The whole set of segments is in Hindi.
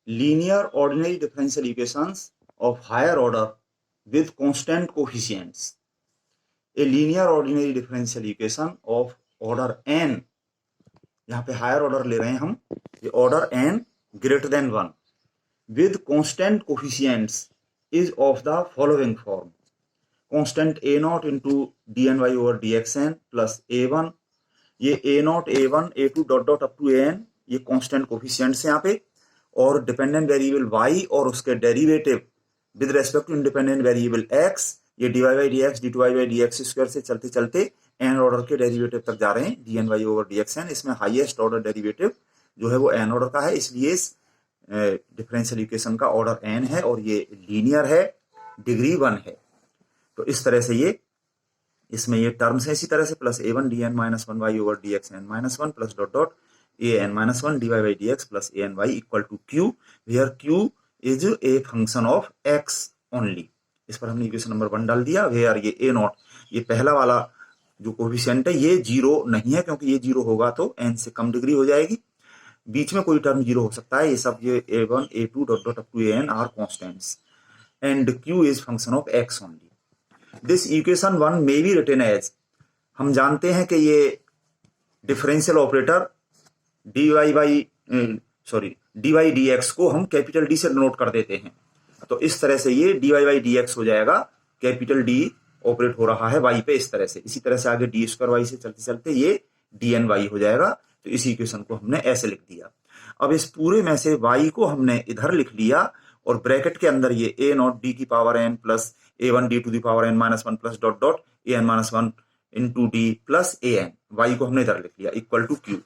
linear ordinary differential equations of higher order with constant coefficients. A linear ordinary differential equation of order n, यहाँ पे हायर ऑर्डर ले रहे हैं हम, ये order n greater than 1 with constant coefficients is of the following form. Constant a naught into dny over dxn plus a1, ये a naught a1 a2 dot dot up to an, ये कांस्टेंट कोफिशिएंट्स हैं यहाँ पे, और डिपेंडेंट वेरिएबल y और उसके derivative with respect to independent variable x, ये dy by dx d2y by dx square से चलते चलते n ऑर्डर के डेरिवेटिव तक जा रहे हैं, dny ओवर dxn. इसमें हाईएस्ट ऑर्डर डेरिवेटिव जो है वो n ऑर्डर का है, इसलिए इस डिफरेंशियल इक्वेशन का ऑर्डर n है और ये लीनियर है, डिग्री 1 है. तो इस तरह से ये इसमें ये टर्म्स है इसी तरह से, plus a1 dn minus 1 y over dxn minus 1 plus dot dot an minus 1 dy by dx plus an y equal to q, where q is a function of x only. इस पर हमने इक्वेशन नंबर 1 डाल दिया. वेयर ये a नॉट, ये पहला वाला जो कोफिशिएंट है ये जीरो नहीं है, क्योंकि ये जीरो होगा तो n से कम डिग्री हो जाएगी. बीच में कोई टर्म जीरो हो सकता है, ये सब ये a1 a2 dot dot up to an are constants and q is function of x only. This equation 1 may be written as, हम जानते हैं कि ये डिफरेंशियल ऑपरेटर dy dx को हम कैपिटल D से नोट कर देते हैं. तो इस तरह से ये dy बाई dx हो जाएगा, कैपिटल D ऑपरेट हो रहा है y पे इस तरह से. इसी तरह से आगे डी स्क्वायर y से चलते चलते ये dny हो जाएगा. तो इस इक्वेशन को हमने ऐसे लिख दिया. अब इस पूरे में से y को हमने इधर लिख लिया और ब्रैकेट के अंदर ये a नॉट d की power n plus a1 d to the power n minus 1 plus dot dot an minus 1 into d plus an, y को हमने इधर लिख लिया इक्वल टू q.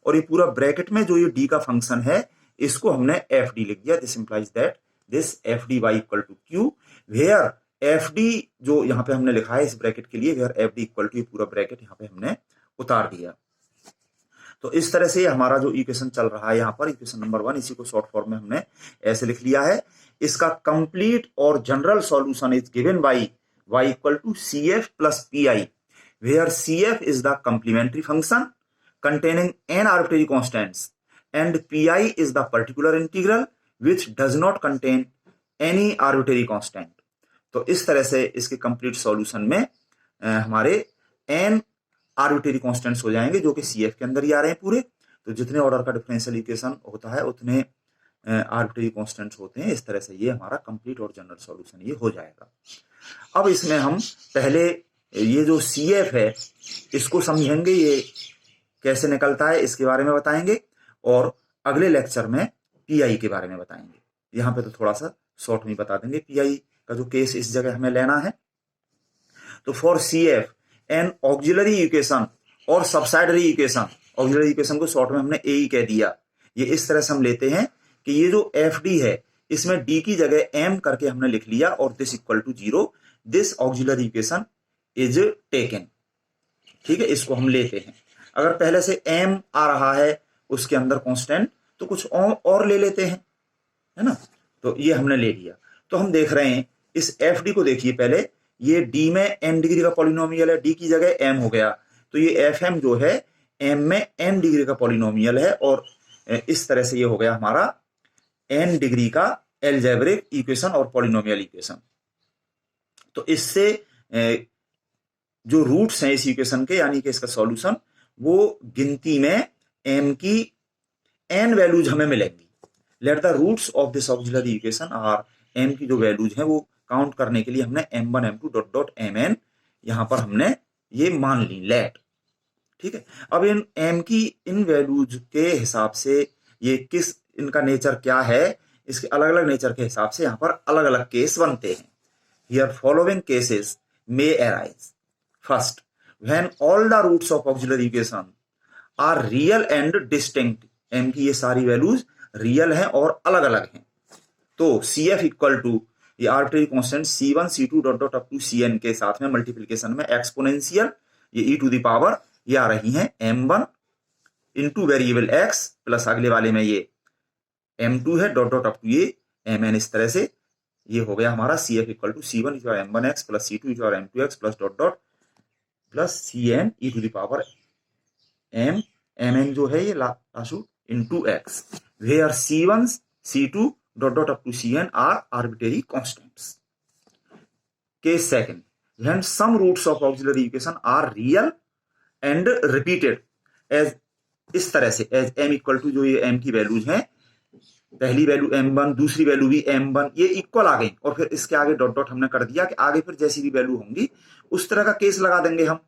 और ये पूरा ब्रैकेट में जो ये d का फंक्शन है इसको हमने fd लिख दिया. This implies that this fd y equal to q, where fd जो यहाँ पे हमने लिखा है इस ब्रैकेट के लिए, वेयर fd इक्वल टू, ये पूरा ब्रैकेट यहाँ पे हमने उतार दिया. तो इस तरह से हमारा जो इक्वेशन चल रहा है यहाँ पर, इक्वेशन नंबर 1, इसी को शॉर्ट फॉर्म में हमने ऐसे लिख लिया है. इसका कंप्लीट और general solution is given by y equal to cf plus pi, where cf is the complementary function containing n arbitrary constants and pi is the particular integral which does not contain any arbitrary constant. तो इस तरह से इसके कंप्लीट सॉल्यूशन में हमारे n आर्बिट्रेरी कांस्टेंट्स हो जाएंगे जो कि CF के अंदर ही आ रहे हैं पूरे. तो जितने ऑर्डर का डिफरेंशियल इक्वेशन होता है उतने आर्बिट्रेरी कांस्टेंट्स होते हैं. इस तरह से ये हमारा कंप्लीट और जनरल सॉल्यूशन ये हो जाएगा. अब इसमें हम पहले ये जो CF है इसको समझेंगे, ये कैसे निकलता है इसके बारे में बताएंगे, और अगले लेक्चर में PI के बारे में बताएंगे. यहाँ पे तो थोड़ा सा शॉर्ट में बता देंगे PI का जो केस इस जगह हमें लेना है. तो for CF N auxiliary equation और सबसाइडरी इक्वेशन, ऑक्सिलरी इक्वेशन को शॉर्ट में हमने ए ही कह दिया. ये इस तरह से हम लेते हैं कि ये जो FD है इसमें D की जगह M करके हमने लिख लिया और this equal to 0, this auxiliary equation is taken. ठीक है, इसको हम लेते हैं. अगर पहले से M आ रहा है उसके अंदर कांस्टेंट तो कुछ और ले लेते हैं, है ना. तो ये हमने ले लिया. तो हम देख रहे हैं इस FD को, देखिए पहले ये D में n डिग्री का पॉलिनोमियल है, D की जगह M हो गया. तो ये FM जो है M में n डिग्री का पॉलिनोमियल है और इस तरह से ये हो गया हमारा n डिग्री का एल्जेब्रिक इक्वेशन और पॉलिनोमियल इक्वेशन. तो इससे जो रूट्स हैं इस इक्वेशन के, यानी कि इसका सॉल्यूशन, वो गिनती में m की n वैल्यूज हमें मिलेंगी. Let the roots of this auxiliary equation are, m की जो वैल्यूज हैं वो काउंट करने के लिए हमने m1 m2 dot dot mn यहां पर हमने ये मान ली लेट. ठीक है, अब इन m की इन वैल्यूज के हिसाब से ये किस, इनका नेचर क्या है, इसके अलग अलग नेचर के हिसाब से यहां पर अलग अलग केस बनते हैं. Here following cases may arise. First, when all the roots of auxiliary equation are real and distinct. m की ये सारी वैल्यूज रियल हैं और अलग अलग हैं. तो CF इक्वल टू ये arbitrary constant C1 C2 dot dot up to Cn के साथ में मल्टीप्लिकेशन में एक्सपोनेंशियल ये e टू दी पावर ये आ रही हैं m1 into variable x plus अगले वाले में ये m2 है डॉट डॉट अप टू ये mn. इस तरह से ये हो गया हमारा CF equal to C1 m1x plus C2 m2x plus dot dot plus Cn e to the power mn जो है ये लाशु into x, where C1 C2 dot dot up to Cn are arbitrary constants. Case second, when some roots of auxiliary equation are real and repeated as, इस तरह से एज m इक्वल टू, जो ये m की वैल्यूज हैं, पहली वैल्यू m1, दूसरी वैल्यू भी m1, ये इक्वल आ गई और फिर इसके आगे डॉट डॉट हमने कर दिया कि आगे फिर जैसी भी वैल्यू होंगी उस तरह का केस लगा देंगे हम।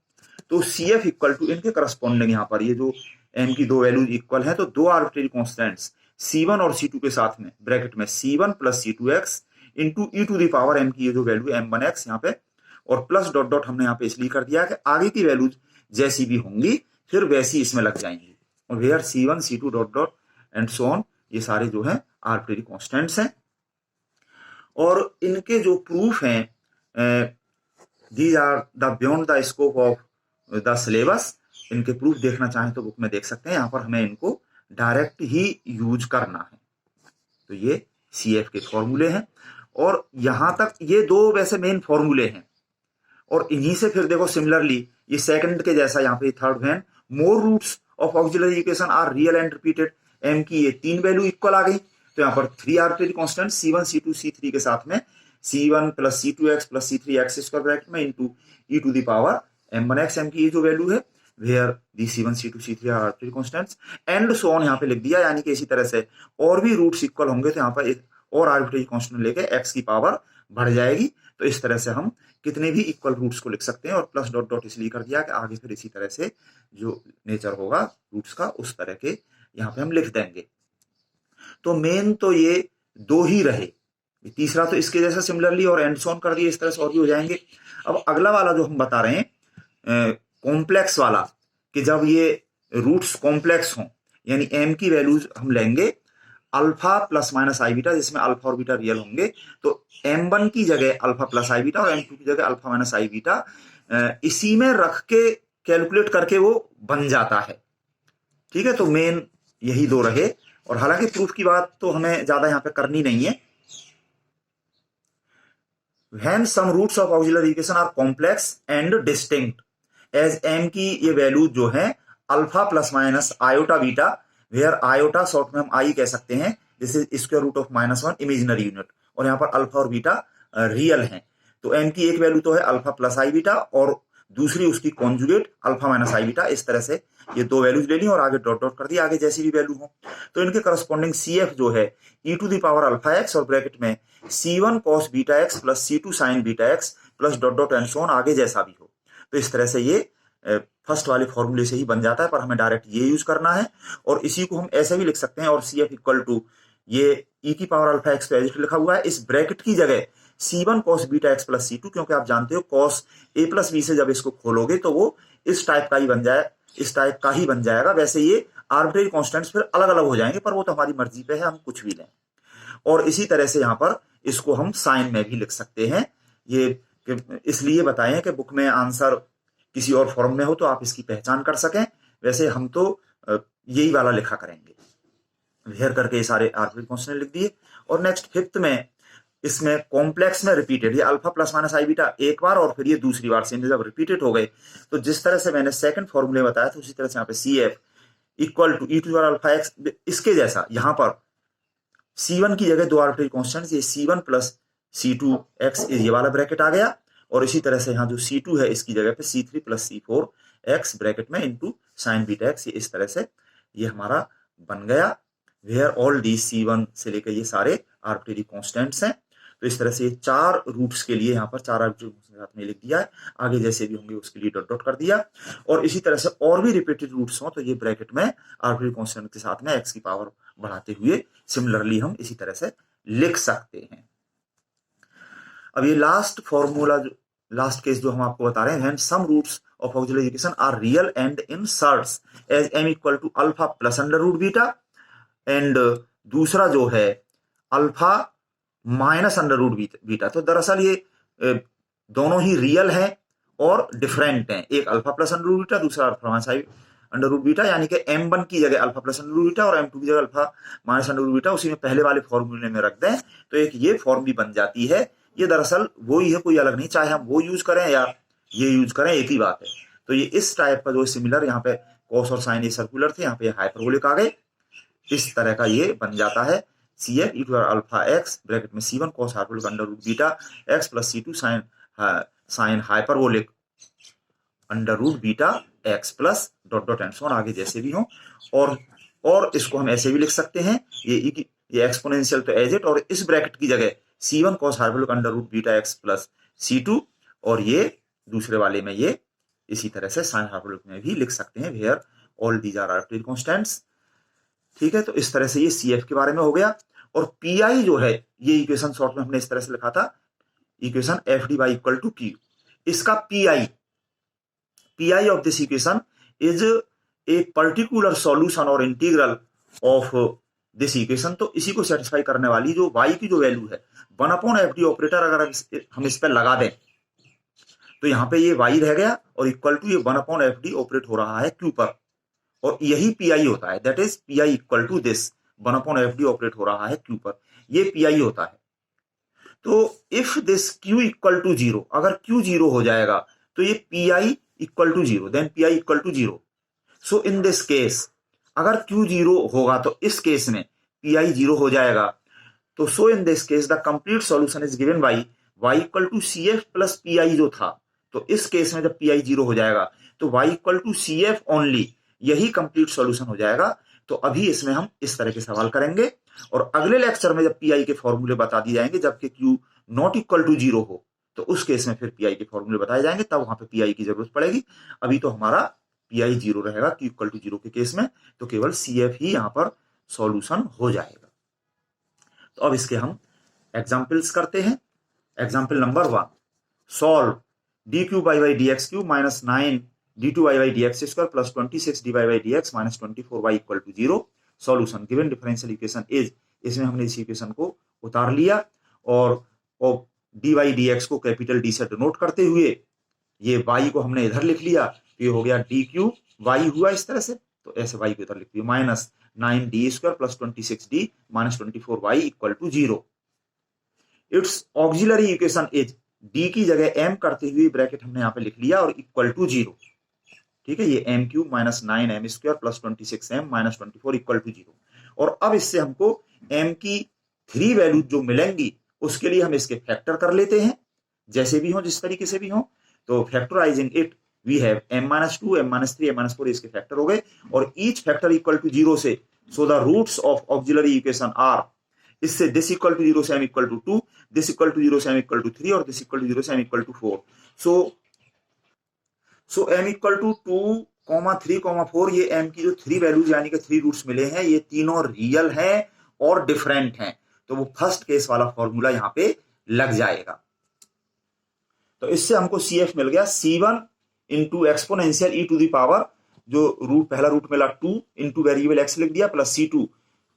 तो CF इक्वल टू इनके करस्पॉन्डिंग, यहाँ पर ये जो m की दो वैल्यूज इक्वल है तो दो आर्बिट्रेरी कॉन्स्टेंट्स C1 और C2 के साथ में ब्रैकेट में C1 plus C2x into e to the power m की ये जो वैल्यू m1x यहाँ पे, और प्लस डॉट डॉट हमने यहाँ पे इसलिए कर दिया कि आगे की वैल्यूज जैसी भी होंगी फिर वैसी इसमें लग जाएंगी। और where C1 C2 dot dot and so on, ये सारे जो हैं आर्बिट्रेरी कॉन्स्टेंट्स हैं। और इनके जो प्रूफ हैं, these are the beyond the scope of the syllabus. इनके प्रूफ देखना चाहें तो बुक में देख सकते हैं, यहाँ पर हमें इनको डायरेक्ट ही यूज करना है। तो ये CF के फॉर्मूले हैं और यहां तक ये दो वैसे मेन फॉर्मूले हैं। और इन्हीं से फिर देखो सिमिलरली ये सेकंड के जैसा यहाँ पे third when, more roots of auxiliary equation are real and repeated, m की ये तीन वैल्यू इक्वल आ गई तो यहाँ पर three arbitrary constant C1 C2 C3 के साथ में C1 plus C2x plus C3x square bracket में into e to the power m1x, m की ये जो वैल्यू है where the C1 C2 C3 are arbitrary constants and so on यहाँ पे लिख दिया। यानी कि इसी तरह से और भी रूट्स इक्वल होंगे तो यहाँ पर एक और आर्बिट्रेरी कांस्टेंट लेके x की पावर बढ़ जाएगी। तो इस तरह से हम कितने भी इक्वल रूट्स को लिख सकते हैं और प्लस डॉट डॉट इसलिए कर दिया कि आगे फिर इसी तरह से जो नेचर होगा रूट्स का उस तरह के यहाँ पे हम लिख देंगे। तो मेन तो ये दो ही रहे, तीसरा तो इसके जैसा सिमिलरली और एंड ऑन कर दिए, इस तरह से और भी हो जाएंगे। अब अगला वाला जो हम बता रहे हैं कॉम्प्लेक्स वाला, कि जब ये रूट्स कॉम्प्लेक्स हों यानी m की वैल्यूज हम लेंगे अल्फा प्लस माइनस आई बीटा, जिसमें अल्फा और बीटा रियल होंगे, तो m1 की जगह अल्फा प्लस आई बीटा और m2 की जगह अल्फा माइनस आई बीटा इसी में रख के कैलकुलेट करके वो बन जाता है। ठीक है, तो मेन यही दो रहे। और हालांकि प्रूफ की बात तो हमें ज्यादा यहां पे करनी नहीं है। When some roots of auxiliary equation are complex and distinct as m की ये वैल्यू जो है alpha plus minus iota beta, where iota short में हम आई कह सकते हैं, this is square root of -1 imaginary unit, और यहाँ पर अल्फा और बीटा रियल हैं। तो m की एक वैल्यू तो है अल्फा प्लस आई बीटा और दूसरी उसकी कॉन्जुगेट अल्फा माइनस आई बीटा। इस तरह से ये दो वैल्यूज ले ली और आगे डॉट डॉट कर दिया, आगे जैसी भी वैल्यू हो। तो इनके करस्पॉन्डिंग CF जो है e to the power alpha x और ब्रैकेट में C1 cos beta x plus C2 sin beta x plus dot dot and so on, आगे जैसा भी हो। तो इस तरह से ये फर्स्ट वाले फॉर्मूले से ही बन जाता है, पर हमें डायरेक्ट ये यूज करना है। और इसी को हम ऐसे भी लिख सकते हैं, और CF इक्वल टू ये e की पावर अल्फा x तो एज लिखा हुआ है, इस ब्रैकेट की जगह C1 cos beta x plus C2, क्योंकि आप जानते हो cos a प्लस b से जब इसको खोलोगे तो वो इस टाइप का ही बन जाए, इस टाइप का ही बन जाएगा। वैसे ये आर्बिट्रेरी कांस्टेंट्स फिर अलग अलग हो जाएंगे, पर वो तो हमारी मर्जी पे है, हम कुछ भी लें। और इसी तरह से यहाँ पर इसको हम साइन में भी लिख सकते हैं। ये इसलिए बताएं कि बुक में आंसर किसी और फॉर्म में हो तो आप इसकी पहचान कर सकें। वैसे हम तो यही वाला लिखा करेंगे, वेयर करके ये सारे आर्बिट्रेरी कांस्टेंट लिख दिए। और नेक्स्ट फिफ्थ में इसमें कॉम्प्लेक्स में रिपीटेड, ये अल्फा प्लस माइनस आई बीटा एक बार और फिर ये दूसरी बार से जब रिपीटेड हो गए तो जिस तरह से मैंने सेकंड फॉर्मूले बताया था उसी तरह से यहाँ पे CF equal to e to the alpha x, इसके जैसा यहाँ पर C1 की जगह दो आर्बिट्रेरी कांस्टेंट्स, ये C1 प्लस C2x ये वाला ब्रैकेट आ गया, और इसी तरह से यहाँ जो C2 है इसकी जगह पे C3 प्लस C4x ब्रैकेट में इंटू साइन बीटा x, ये इस तरह से ये हमारा बन गया। वेयर ऑल डी C1 से लेकर ये सारे आर्बिट्रेरी कांस्टेंट्स हैं। तो इस तरह से चार रूट्स के लिए यहाँ पर चार आर्बिट्रेरी साथ में लिख दिया है, आगे जैसे भी होंगे उसके लिए डॉट डॉट कर दिया। और इसी तरह से और भी रिपीटेड रूट्स हों तो ये ब्रैकेट में आर्बिट्रेरी कांस्टेंट के साथ में x की पावर बढ़ाते हुए सिमिलरली हम इसी तरह से लिख सकते हैं। अब ये लास्ट फॉर्मूला, लास्ट केस जो हम आपको बता रहे हैं, some roots of auxiliary equation are real and in surds as m equal to alpha plus under root beta, and दूसरा जो है alpha minus under root beta. तो दरअसल ये दोनों ही रियल हैं और डिफरेंट हैं, एक alpha plus under root beta, दूसरा alpha minus under root beta. यानी कि m1 की जगह alpha plus under root beta और m2 की जगह alpha minus under root beta उसी में पहले वाले फॉर्मूले में रख दें तो एक ये फॉर्म भी बन जाती है। ये दरअसल वो ही है, कोई अलग नहीं, चाहे हम वो यूज करें या ये यूज करें एक ही बात है। तो ये इस टाइप का जो सिमिलर, यहाँ पे कॉस और साइन ये सर्कुलर थे, यहाँ पे हाइपरबोलिक आ गए, इस तरह का ये बन जाता है। CF e to alpha x bracket में C1 cos hyperbolic under root beta x plus C2 sine hyperbolic under root beta x plus dot dot and so on, आगे जैसे भी हो। और इसको हम ऐसे भी लिख सकते हैं, ये एक्सपोनेंशियल तो एज इट, और इस ब्रैकेट की जगह C1 cos hyperbolic under root beta x plus C2, और ये दूसरे वाले में ये इसी तरह से साइन हाइपरबोलिक में भी लिख सकते हैं, where all these are arbitrary constants. ठीक है, तो इस तरह से ये CF के बारे में हो गया। और PI जो है, ये इक्वेशन शॉर्ट में हमने इस तरह से लिखा था, equation FD by equal to Q। इसका PI of this equation is a particular solution और इंटीग्रल ऑफ दिस इक्वेशन। तो इसी को सेटिस्फाई करने वाली जो y की जो वैल्यू है 1/FD ऑपरेटर अगर हम इस पर लगा दें तो यहाँ पे ये y रह गया और इक्वल टू ये 1/FD ऑपरेट हो रहा है Q पर, और यही PI होता है, that is PI equal to this 1/FD operate हो रहा है Q पर, ये PI होता है। तो if this Q equal to 0, अगर Q 0 हो जाएगा तो ये PI equal to 0, then PI equal to 0। So in this case अगर Q 0 होगा तो इस केस में PI 0 हो जाएगा। तो so in this case the complete solution is given by y equal to CF plus PI जो था। तो इस केस में जब PI 0 हो जाएगा तो y equal to CF only, यही कंप्लीट सॉल्यूशन हो जाएगा। तो अभी इसमें हम इस तरह के सवाल करेंगे, और अगले लेक्चर में जब PI के फॉर्मूले बता दिए जाएंगे, जबकि Q नॉट इक्वल टू 0 हो, तो उस केस में फिर PI के फॉर्मूले बताए जाएंगे, तब वहां पे PI की जरूरत पड़ेगी। अभी तो हमारा PI 0 रहेगा Q इक्वल टू 0 के केस में, तो केवल CF ही यहां पर सॉल्यूशन हो जाएगा। तो अब इसके हम एग्जाम्पल्स करते हैं। Example number 1, solve d3y/dx³ minus 9 d2y/dx² plus 26 dy/dx minus 24y equal to 0। Solution given differential equation is, इसमें हमने इस इक्वेशन को उतार लिया और dy/dx को कैपिटल D से डिनोट करते हुए ये y को हमने इधर लिख लिया, तो ये हो गया dq y हुआ इस तरह से, तो ऐसे y को इधर लिख दिया, minus 9d² plus 26d minus 24y equal to 0। It's auxiliary equation is, d की जगह m करते हुए ब्रैकेट हमने यहाँ पे लिख लिया और इक्वल टू 0। ठीक है, ये m³ minus 9m² plus 26m minus 24 equal to 0। और अब इससे हमको m की 3 वैल्यू जो मिलेंगी उसके लिए हम इसके फैक्टर कर लेते हैं, जैसे भी हो, जिस तरीके से भी हो। तो factorising it we have m-2 m-3 m-4 इसके फैक्टर हो गए, और ईच फैक्टर इक्वल टू 0 से, so the roots of auxiliary equation are, इससे दिस इक्वल टू 0 से m equal to 2, this equal to 0 से m इक्वल टू 3 और दिस इक्वल टू 0 से m equal to 4। So m equal to 2, 3, 4, ये m की जो 3 वैल्यूज यानी कि 3 रूट्स मिले हैं, ये तीनों रियल हैं और डिफरेंट हैं। तो वो फर्स्ट केस वाला फॉर्मूला यहां पे लग जाएगा। तो इससे हमको CF मिल गया C1 into exponential e to the power, जो रूट पहला रूट मिला 2 इंटू वेरिएबल x लिख दिया, plus C2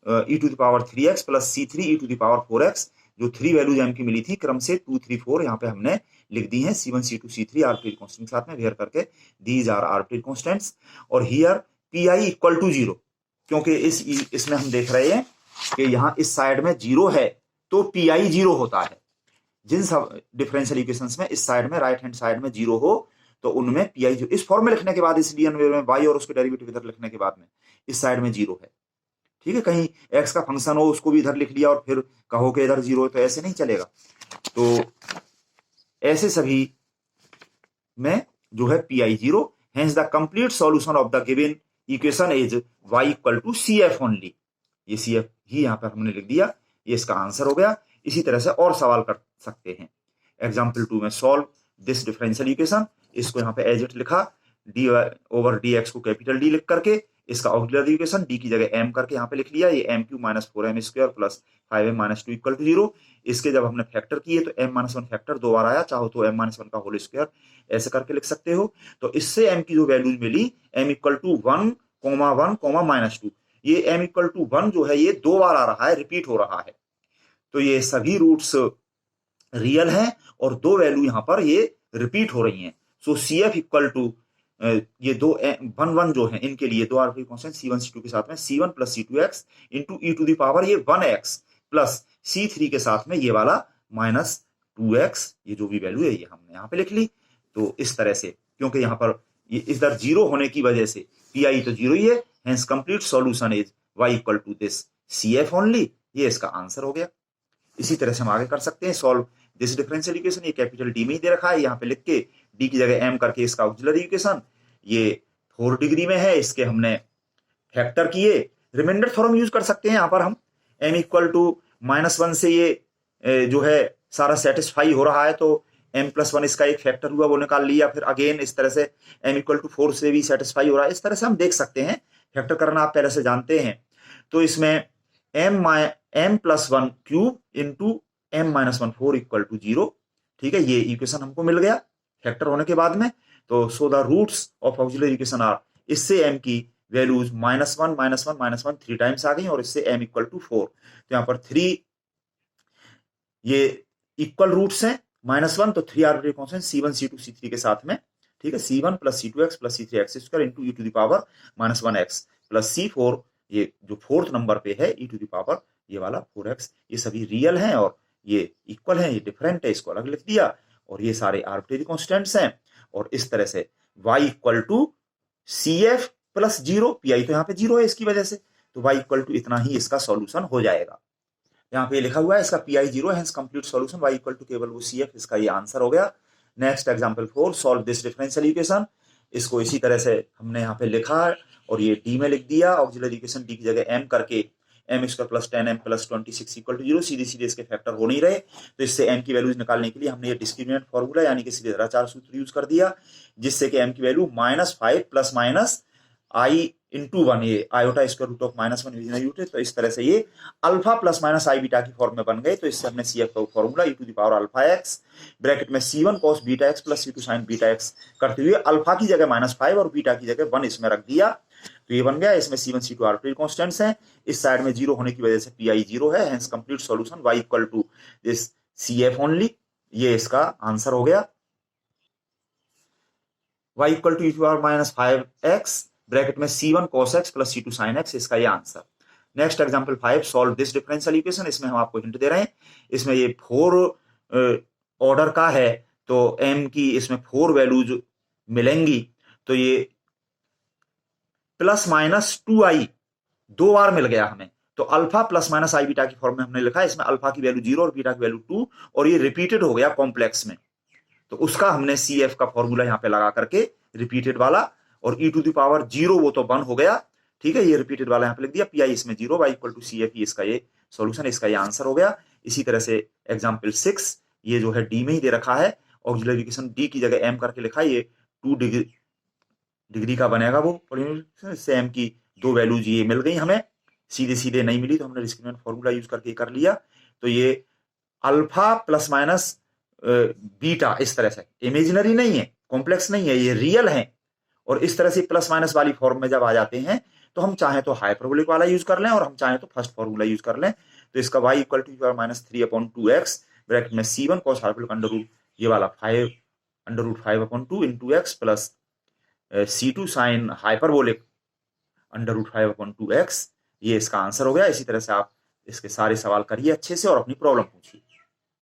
e to the power 3x plus C3 e to the power 4x। जो 3 वैल्यूज m की मिली थी क्रम से 2, 3, 4 यहाँ पे हमने लिख दी हैं, C1, C2, C3 arbitrary constant के साथ में वेयर करके, दीज आर आर्बिट्रेरी कांस्टेंट्स। और हियर PI इक्वल टू 0, क्योंकि इसमें हम देख रहे हैं कि यहाँ इस साइड में 0 है तो PI 0 होता है। जिन सब डिफरेंशियल इक्वेशंस में इस साइड में, राइट हैंड साइड में 0 हो, तो उनमें PI जो इस फॉर्म में लिखने के बाद, इस dn में y और उसके डेरिवेटिव इधर लिखने के बाद में इस साइड में 0 है। ठीक है, कहीं x का फंक्शन हो उसको भी इधर लिख लिया और फिर कहो कि इधर 0 है, तो ऐसे नहीं चलेगा। तो ऐसे सभी में जो है PI 0, hence the complete solution of the given equation is y equal to CF only. ये CF ही यहाँ पर हमने लिख दिया, ये इसका आंसर हो गया। इसी तरह से और सवाल कर सकते हैं। एग्जाम्पल 2 में सॉल्व दिस डिफरेंशियल इक्वेशन, इसको यहाँ पे एज इट लिखा, d/dx को कैपिटल D लिख करके, इसका ऑक्सिलरी इक्वेशन d की जगह m करके यहाँ पे लिख लिया, ये m³ minus 4m² plus 5m-2 equal to 0। इसके जब हमने फैक्टर किए तो m-1 फैक्टर 2 बार आया, चाहो तो m-1 का होल स्क्वायर ऐसे करके लिख सकते हो। तो इससे m की जो वैल्यूज मिली, m इक्वल टू 1, 1, -2, ये m इक्वल टू 1 जो है ये 2 बार आ रहा है, रिपीट हो रहा है। तो ये सभी रूट्स रियल हैं और 2 वैल्यू यहाँ पर ये रिपीट हो रही हैं। सो CF इक्वल टू ये 2 1 जो है, इनके लिए 2 आर्बिट्रेरी कांस्टेंट C1, C2 के साथ में C1 plus C2x into e to the power ये 1x प्लस C3 के साथ में ये वाला माइनस 2x, ये जो भी वैल्यू है ये हमने यहाँ पे लिख ली। तो इस तरह से, क्योंकि यहाँ पर ये इधर 0 होने की वजह से PI तो 0 ही है, hence complete solution is y equal to this CF only, ये इसका आंसर हो गया। इसी तरह से हम आगे कर सकते हैं सॉल्व दिस डिफरेंशियल इक्वेशन। ये कैपिटल डी में ही दे रखा है, यहाँ पे लिख के डी की जगह एम करके इसका ऑक्सिलरी इक्वेशन, ये 4 डिग्री में है, इसके हमने फैक्टर किए। रिमाइंडर थ्योरम यूज कर सकते हैं यहाँ पर हम, m इक्वल टू -1 से ये जो है सारा सेटिस्फाई हो रहा है, तो m+1 इसका एक फैक्टर हुआ वो निकाल लिया, फिर अगेन इस तरह से m इक्वल टू 4 से भी सेटिस्फाई हो रहा है। इस तरह से हम देख सकते हैं, फैक्टर करना आप पहले से जानते हैं। तो इसमें m+1 cube into m-1 4 equal to 0, ठीक है, ये इक्वेशन हमको मिल गया फैक्टर होने के बाद में। तो so the roots of auxiliary equation are, इससे m की वैल्यूज -1 -1 -1 3 टाइम्स आ गई और इससे m इक्वल टू 4। तो यहाँ पर 3 ये इक्वल रूट्स हैं, -1 तो 3 arbitrary constant C1 C2 C3 के साथ में, ठीक है, C1 + C2x + C3x square into e⁻⁻1x plus C4, ये जो 4th नंबर पे है e⁻, ये वाला 4x, ये सभी रियल हैं और ये इक्वल हैं, ये डिफरेंट है, इसको अलग लिख दिया। और ये सारे आर्बिट्रेरी कांस्टेंट्स हैं, और इस तरह से y equal to CF + 0, PI तो यहाँ पे 0 है इसकी वजह से, तो y इक्वल टू इतना ही इसका सॉल्यूशन हो जाएगा। यहाँ पे लिखा हुआ है इसका PI 0 है, complete solution y equal to केवल वो CF, इसका ये आंसर हो गया। Next example 4, solve this differential equation. इसको इसी तरह से हमने यहाँ पे लिखा है और ये d में लिख दिया, ऑक्सिलरी इक्वेशन d की जगह m करके m² + 10m + 26 इक्वल टू 0, सीधे सीधे इसके फैक्टर हो नहीं रहे, तो इससे m की वैल्यूज निकालने के लिए हमने ये डिस्क्रिमिनेंट फॉर्मूला यानी कि सीधे सूत्र यूज कर दिया, जिससे कि m की वैल्यू -5 + -i/1, ये आयोटा स्क्वायर रूट ऑफ -1 तो इस तरह से ये अल्फा + -i बीटा की फॉर्म में बन गए। तो इससे हमने CF का फॉर्मूला e⁻⁴x ब्रैकेट में C1 cos βx + C2 sin βx करते हुए अल्फा की जगह -5 और बीटा की जगह 1 इसमें रख दिया, तो ये बन गया। इसमें C1 C2 आर्बिट्रेरी कांस्टेंट्स हैं, इस साइड में 0 होने की वजह से PI 0 है, hence complete solution y equal to this CF only, ये इसका आंसर हो गया। y equal to e⁻⁵x bracket में C1 cos x + C2 sin x, इसका ये answer. Next example 5, solve this differential equation. इसमें हम आपको हिंट दे रहे हैं, इसमें ये 4 ऑर्डर का है, तो m की इसमें 4 वैल्यूज मिलेंगी, तो ये ±2i 2 बार मिल गया हमें, तो अल्फा ± i बीटा की फॉर्म में हमने लिखा है, इसमें अल्फा की वैल्यू 0 और बीटा की वैल्यू 2, और ये रिपीटेड हो गया कॉम्प्लेक्स में, तो उसका हमने CF का फॉर्मूला यहाँ पे लगा करके रिपीटेड वाला, और e⁻0 वो तो 1 हो गया, ठीक है, ये रिपीटेड वाला यहाँ पे लिख दिया, PI इसमें 0, y इक्वल टू CF, इसका ये सॉल्यूशन, इसका ये आंसर हो गया। इसी तरह से एग्जांपल 6, ये जो है d में ही दे रखा है, ऑक्सिलरी इक्वेशन d की जगह m करके लिखा है, ये 2 डिग्री का बनेगा वो, इससे m की 2 वैल्यूज ये मिल गई हमें, सीधे सीधे नहीं मिली तो हमने डिस्क्रिमिनेंट फॉर्मूला यूज करके कर लिया, तो ये अल्फा ± बीटा, इस तरह से इमेजिनरी नहीं है, कॉम्प्लेक्स नहीं है, ये रियल है, और इस तरह से प्लस माइनस वाली फॉर्म में जब आ जाते हैं तो हम चाहें तो हाइपरबोलिक वाला यूज कर लें और हम चाहें तो फर्स्ट फॉर्मूला यूज कर लें। तो इसका y equal to -3/2x bracket में C1 cos hyperbolic under root, ये वाला 5√5/2 into x plus C2 sine hyperbolic under root 5/2x, ये इसका आंसर हो गया। इसी तरह से आप इसके सारे सवाल करिए अच्छे से और अपनी प्रॉब्लम पूछिए।